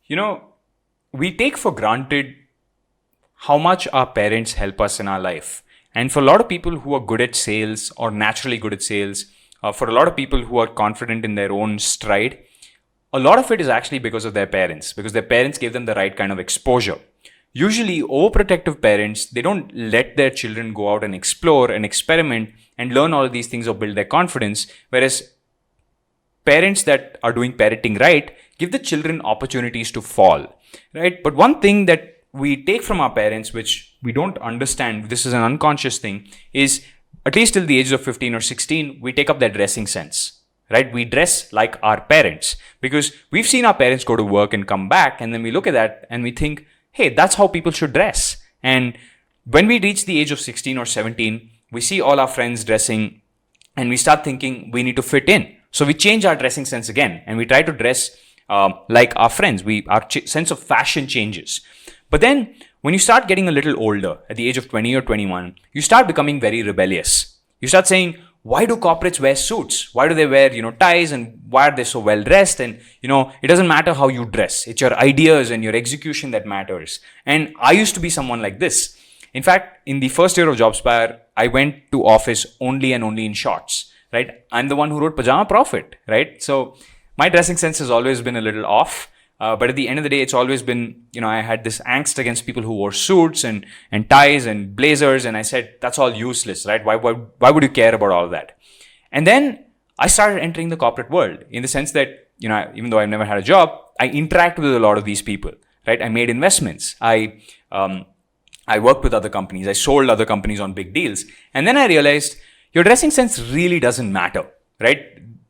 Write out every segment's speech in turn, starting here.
You know, we take for granted how much our parents help us in our life. And for a lot of people who are good at sales or naturally good at sales, for a lot of people who are confident in their own stride, a lot of it is actually because of their parents, because their parents gave them the right kind of exposure. Usually, overprotective parents, they don't let their children go out and explore and experiment and learn all of these things or build their confidence, whereas parents that are doing parenting right give the children opportunities to fall, right? But one thing that we take from our parents, which we don't understand, this is an unconscious thing, is at least till the age of 15 or 16, we take up their dressing sense, right? We dress like our parents because we've seen our parents go to work and come back, and then we look at that and we think, hey, that's how people should dress. And when we reach the age of 16 or 17, we see all our friends dressing and we start thinking we need to fit in. So we change our dressing sense again and we try to dress like our friends. Our sense of fashion changes. But then when you start getting a little older, at the age of 20 or 21, you start becoming very rebellious. You start saying, why do corporates wear suits? Why do they wear, ties, and why are they so well dressed? And, it doesn't matter how you dress. It's your ideas and your execution that matters. And I used to be someone like this. In fact, in the first year of JobSpire, I went to office only and only in shorts, right? I'm the one who wrote Pajama Profit, right? So my dressing sense has always been a little off. But at the end of the day, it's always been, I had this angst against people who wore suits and ties and blazers. And I said, that's all useless, right? Why would you care about all of that? And then I started entering the corporate world in the sense that, even though I've never had a job, I interact with a lot of these people, right? I made investments. I worked with other companies. I sold other companies on big deals. And then I realized your dressing sense really doesn't matter, right?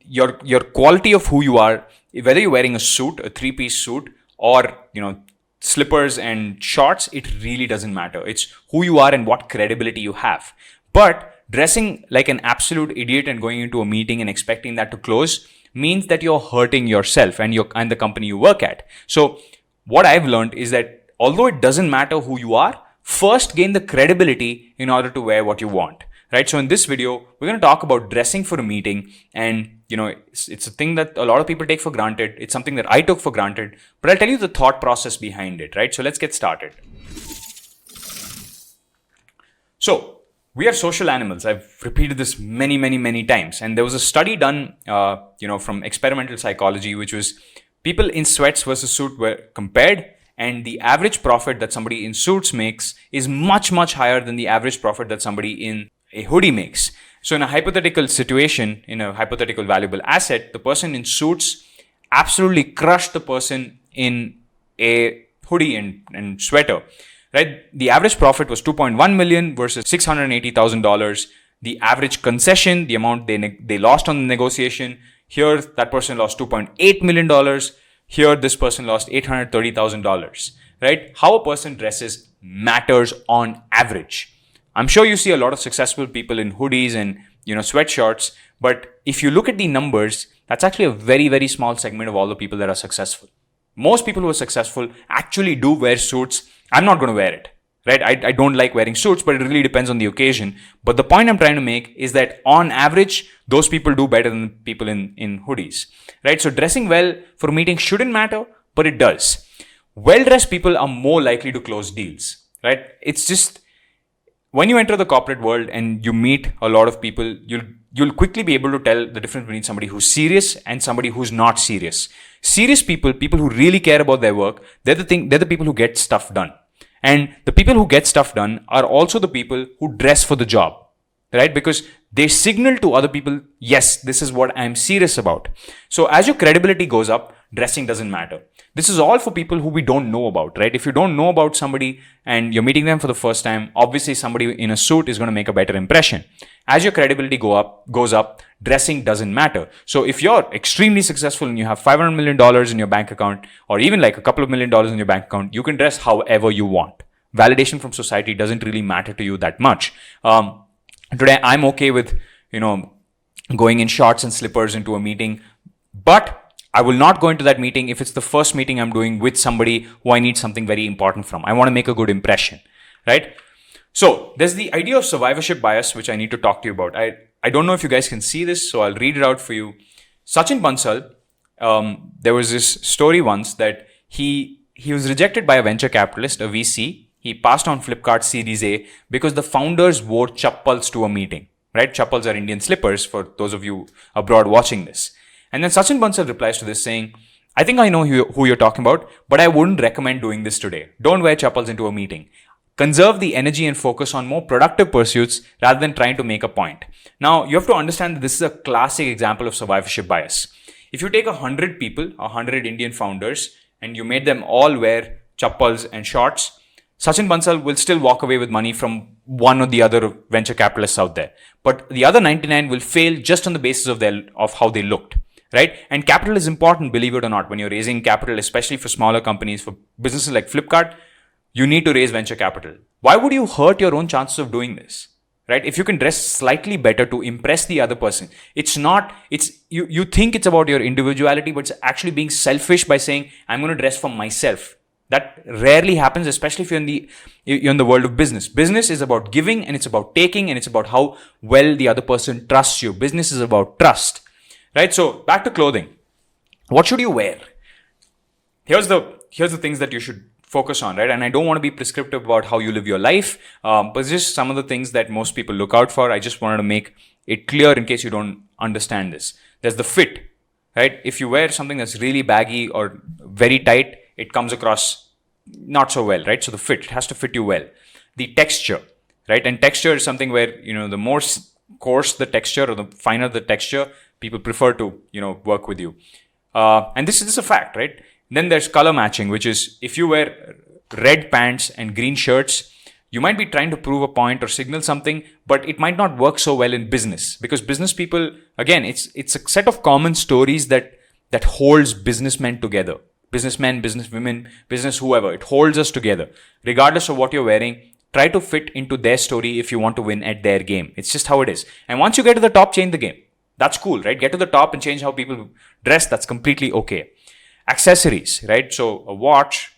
Your quality of who you are, whether you're wearing a suit, a three-piece suit, or, slippers and shorts, it really doesn't matter. It's who you are and what credibility you have. But dressing like an absolute idiot and going into a meeting and expecting that to close means that you're hurting yourself and the company you work at. So what I've learned is that although it doesn't matter who you are, first gain the credibility in order to wear what you want. Right. So in this video, we're going to talk about dressing for a meeting. And, it's a thing that a lot of people take for granted. It's something that I took for granted. But I'll tell you the thought process behind it. Right. So let's get started. So we are social animals. I've repeated this many, many, many times. And there was a study done, from experimental psychology, which was people in sweats versus suit were compared. And the average profit that somebody in suits makes is much, much higher than the average profit that somebody in a hoodie makes. So in a hypothetical situation, in a hypothetical valuable asset, the person in suits absolutely crushed the person in a hoodie and sweater, right? The average profit was 2.1 million versus $680,000. The average concession, the amount they lost on the negotiation, here that person lost $2.8 million. Here this person lost $830,000, right? How a person dresses matters on average. I'm sure you see a lot of successful people in hoodies and, sweatshirts. But if you look at the numbers, that's actually a very, very small segment of all the people that are successful. Most people who are successful actually do wear suits. I'm not going to wear it, right? I don't like wearing suits, but it really depends on the occasion. But the point I'm trying to make is that on average, those people do better than people in hoodies, right? So dressing well for a meeting shouldn't matter, but it does. Well-dressed people are more likely to close deals, right? It's just, when you enter the corporate world and you meet a lot of people, you'll quickly be able to tell the difference between somebody who's serious and somebody who's not serious. Serious people who really care about their work, they're the people who get stuff done. And the people who get stuff done are also the people who dress for the job, right? Because they signal to other people, yes, this is what I'm serious about. So as your credibility goes up, dressing doesn't matter. This is all for people who we don't know about, right? If you don't know about somebody and you're meeting them for the first time, obviously somebody in a suit is going to make a better impression. As your credibility goes up, dressing doesn't matter. So if you're extremely successful and you have $500 million in your bank account, or even like a couple of $1 million in your bank account, you can dress however you want. Validation from society doesn't really matter to you that much. Today, I'm okay with, going in shorts and slippers into a meeting, but I will not go into that meeting if it's the first meeting I'm doing with somebody who I need something very important from. I want to make a good impression, right? So there's the idea of survivorship bias, which I need to talk to you about. I don't know if you guys can see this, so I'll read it out for you. Sachin Bansal, there was this story once that He was rejected by a venture capitalist, a VC. He passed on Flipkart Series A because the founders wore chappals to a meeting. Right? Chappals are Indian slippers for those of you abroad watching this. And then Sachin Bansal replies to this saying, I think I know who you're talking about, but I wouldn't recommend doing this today. Don't wear chappals into a meeting. Conserve the energy and focus on more productive pursuits rather than trying to make a point. Now, you have to understand that this is a classic example of survivorship bias. If you take 100 people, 100 Indian founders, and you made them all wear chappals and shorts, Sachin Bansal will still walk away with money from one or the other venture capitalists out there. But the other 99 will fail just on the basis of how they looked. Right? And capital is important, believe it or not. When you're raising capital, especially for smaller companies, for businesses like Flipkart, you need to raise venture capital. Why would you hurt your own chances of doing this? Right? If you can dress slightly better to impress the other person, you think it's about your individuality, but it's actually being selfish by saying, I'm going to dress for myself. That rarely happens, especially if you're in the world of business. Business is about giving, and it's about taking, and it's about how well the other person trusts you. Business is about trust. Right? So back to clothing. What should you wear? Here's the things that you should focus on, right? And I don't want to be prescriptive about how you live your life, but it's just some of the things that most people look out for. I just wanted to make it clear in case you don't understand this. There's the fit, right? If you wear something that's really baggy or very tight, it comes across not so well, right? So the fit, it has to fit you well. The texture, right? And texture is something where, the more coarse the texture or the finer the texture, people prefer to, work with you. And this is a fact, right? Then there's color matching, which is if you wear red pants and green shirts, you might be trying to prove a point or signal something, but it might not work so well in business because business people, again, it's a set of common stories that holds businessmen together. Businessmen, businesswomen, business whoever, it holds us together. Regardless of what you're wearing, try to fit into their story if you want to win at their game. It's just how it is. And once you get to the top, change the game. That's cool, right? Get to the top and change how people dress. That's completely okay. Accessories, right? So a watch,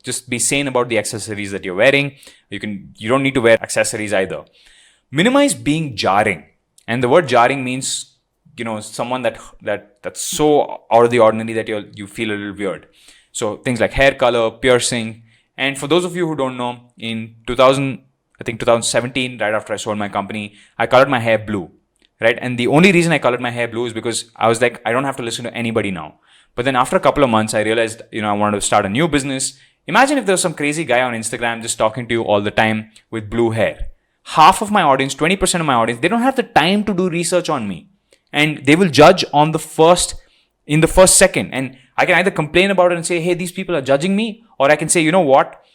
just be sane about the accessories that you're wearing. You don't need to wear accessories either. Minimize being jarring. And the word jarring means, someone that's so out of the ordinary that you feel a little weird. So things like hair color, piercing. And for those of you who don't know, in 2017, right after I sold my company, I colored my hair blue. Right? And the only reason I colored my hair blue is because I was like, I don't have to listen to anybody now. But then after a couple of months, I realized, I wanted to start a new business. Imagine if there was some crazy guy on Instagram just talking to you all the time with blue hair. Half of my audience, 20% of my audience, they don't have the time to do research on me. And they will judge in the first second. And I can either complain about it and say, hey, these people are judging me. Or I can say, you know what?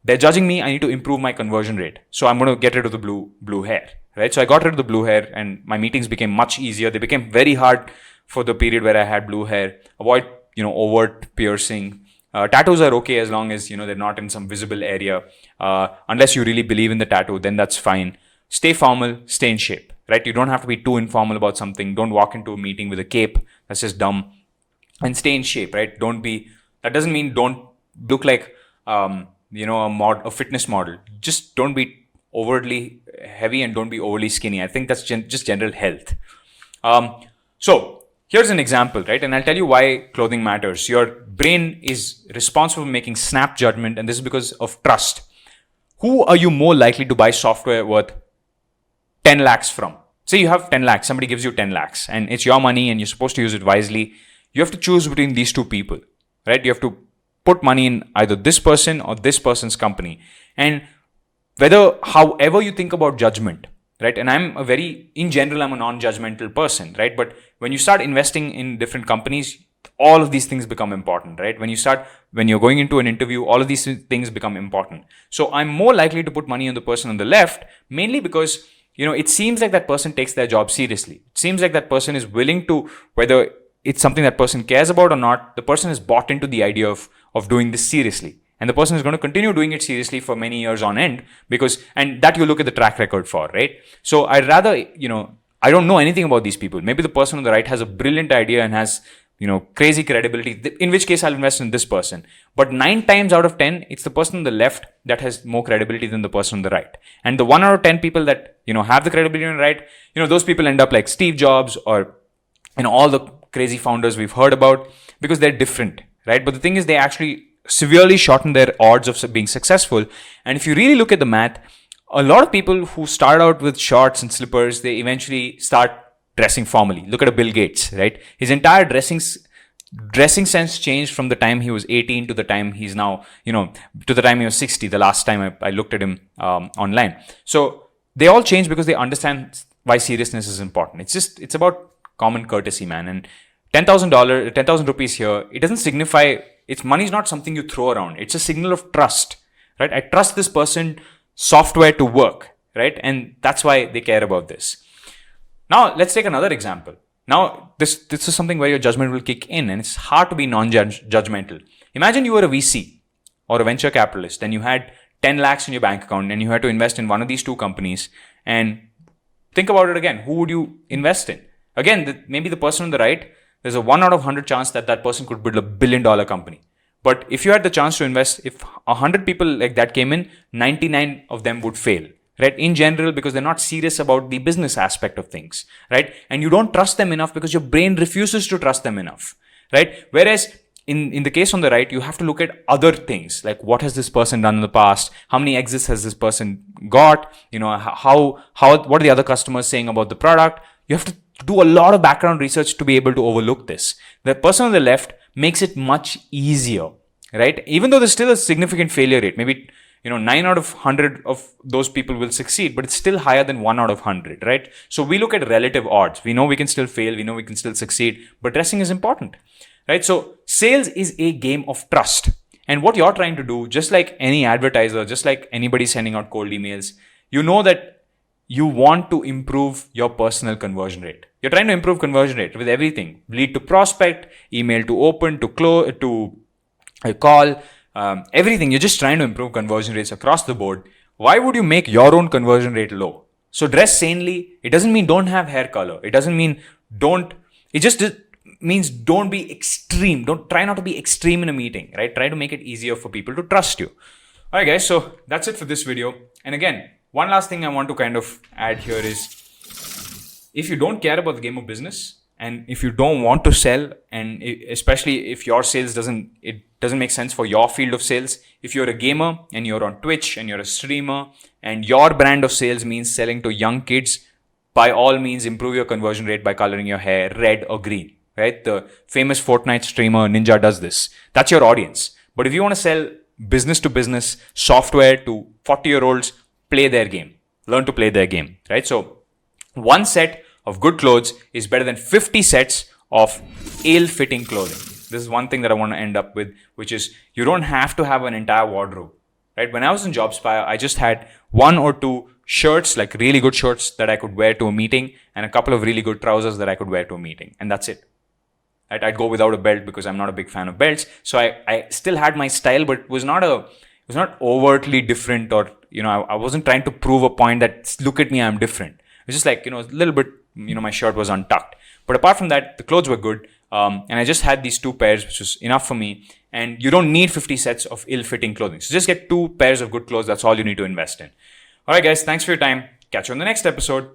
They're judging me. I need to improve my conversion rate. So I'm going to get rid of the blue hair. Right? So I got rid of the blue hair and my meetings became much easier. They became very hard for the period where I had blue hair. Avoid, overt piercing. Tattoos are okay as long as, they're not in some visible area. Unless you really believe in the tattoo, then that's fine. Stay formal, stay in shape, right? You don't have to be too informal about something. Don't walk into a meeting with a cape. That's just dumb. And stay in shape, right? That doesn't mean don't look like, a fitness model. Just don't be overtly heavy and don't be overly skinny. I think that's just general health. So here's an example, right? And I'll tell you why clothing matters. Your brain is responsible for making snap judgment, and this is because of trust. Who are you more likely to buy software worth 10 lakhs from? Say you have 10 lakhs, somebody gives you 10 lakhs and it's your money and you're supposed to use it wisely. You have to choose between these two people, right? You have to put money in either this person or this person's company. And however you think about judgment, right? And in general, I'm a non-judgmental person, right? But when you start investing in different companies, all of these things become important, right? When you're going into an interview, all of these things become important. So I'm more likely to put money on the person on the left, mainly because, it seems like that person takes their job seriously. It seems like that person is willing to, whether it's something that person cares about or not, the person is bought into the idea of doing this seriously. And the person is going to continue doing it seriously for many years on end and that you look at the track record for, right? So I'd rather, I don't know anything about these people. Maybe the person on the right has a brilliant idea and has, crazy credibility, in which case I'll invest in this person. But 9 times out of 10, it's the person on the left that has more credibility than the person on the right. And the 1 out of 10 people that, have the credibility on the right, those people end up like Steve Jobs or, all the crazy founders we've heard about because they're different, right? But the thing is, they actually severely shorten their odds of being successful. And if you really look at the math, a lot of people who start out with shorts and slippers, they eventually start dressing formally. Look at a Bill Gates, right? His entire dressing sense changed from the time he was 18 to the time he's now, to the time he was 60, the last time I looked at him online. So they all change because they understand why seriousness is important. It's about common courtesy, man. And $10,000, 10,000 rupees here, it doesn't signify, money is not something you throw around. It's a signal of trust, right? I trust this person software to work, right? And that's why they care about this. Now, let's take another example. Now, this is something where your judgment will kick in, and it's hard to be non-judgmental. Imagine you were a VC or a venture capitalist and you had 10 lakhs in your bank account and you had to invest in one of these two companies. And think about it again. Who would you invest in? Again, maybe the person on the right, there's a 1 out of 100 chance that person could build $1 billion company. But if you had the chance to invest, if 100 people like that came in, 99 of them would fail. Right? In general, because they're not serious about the business aspect of things, right? And you don't trust them enough because your brain refuses to trust them enough, right? Whereas in the case on the right, you have to look at other things, like what has this person done in the past? How many exits has this person got? What are the other customers saying about the product? You have to do a lot of background research to be able to overlook this. The person on the left makes it much easier, right? Even though there's still a significant failure rate, maybe 9 out of 100 of those people will succeed, but it's still higher than 1 out of 100, right? So we look at relative odds. We know we can still fail. We know we can still succeed, but dressing is important, right? So sales is a game of trust. And what you're trying to do, just like any advertiser, just like anybody sending out cold emails, you know that you want to improve your personal conversion rate. You're trying to improve conversion rate with everything. Lead to prospect, email to open, to close, to a call, everything. You're just trying to improve conversion rates across the board. Why would you make your own conversion rate low? So dress sanely. It doesn't mean don't have hair color. It doesn't mean it just means don't be extreme. Try not to be extreme in a meeting, right? Try to make it easier for people to trust you. All right, guys. So that's it for this video. And again, one last thing I want to kind of add here is, if you don't care about the game of business, and if you don't want to sell, and especially if your sales doesn't make sense for your field of sales, if you're a gamer and you're on Twitch and you're a streamer and your brand of sales means selling to young kids, by all means improve your conversion rate by coloring your hair red or green, right? The famous Fortnite streamer Ninja does this. That's your audience. But if you want to sell business to business software to 40-year-olds, play their game. Learn to play their game, right? So one set of good clothes is better than 50 sets of ill-fitting clothing. This is one thing that I want to end up with, which is you don't have to have an entire wardrobe, right? When I was in JobSpire, I just had 1 or 2 shirts, like really good shirts that I could wear to a meeting, and a couple of really good trousers that I could wear to a meeting. And that's it. Right? I'd go without a belt because I'm not a big fan of belts. So I still had my style, but it was not overtly different, or, I wasn't trying to prove a point that, look at me, I'm different. It was just like, a little bit, my shirt was untucked. But apart from that, the clothes were good. And I just had these 2 pairs, which was enough for me. And you don't need 50 sets of ill-fitting clothing. So just get 2 pairs of good clothes. That's all you need to invest in. All right, guys. Thanks for your time. Catch you on the next episode.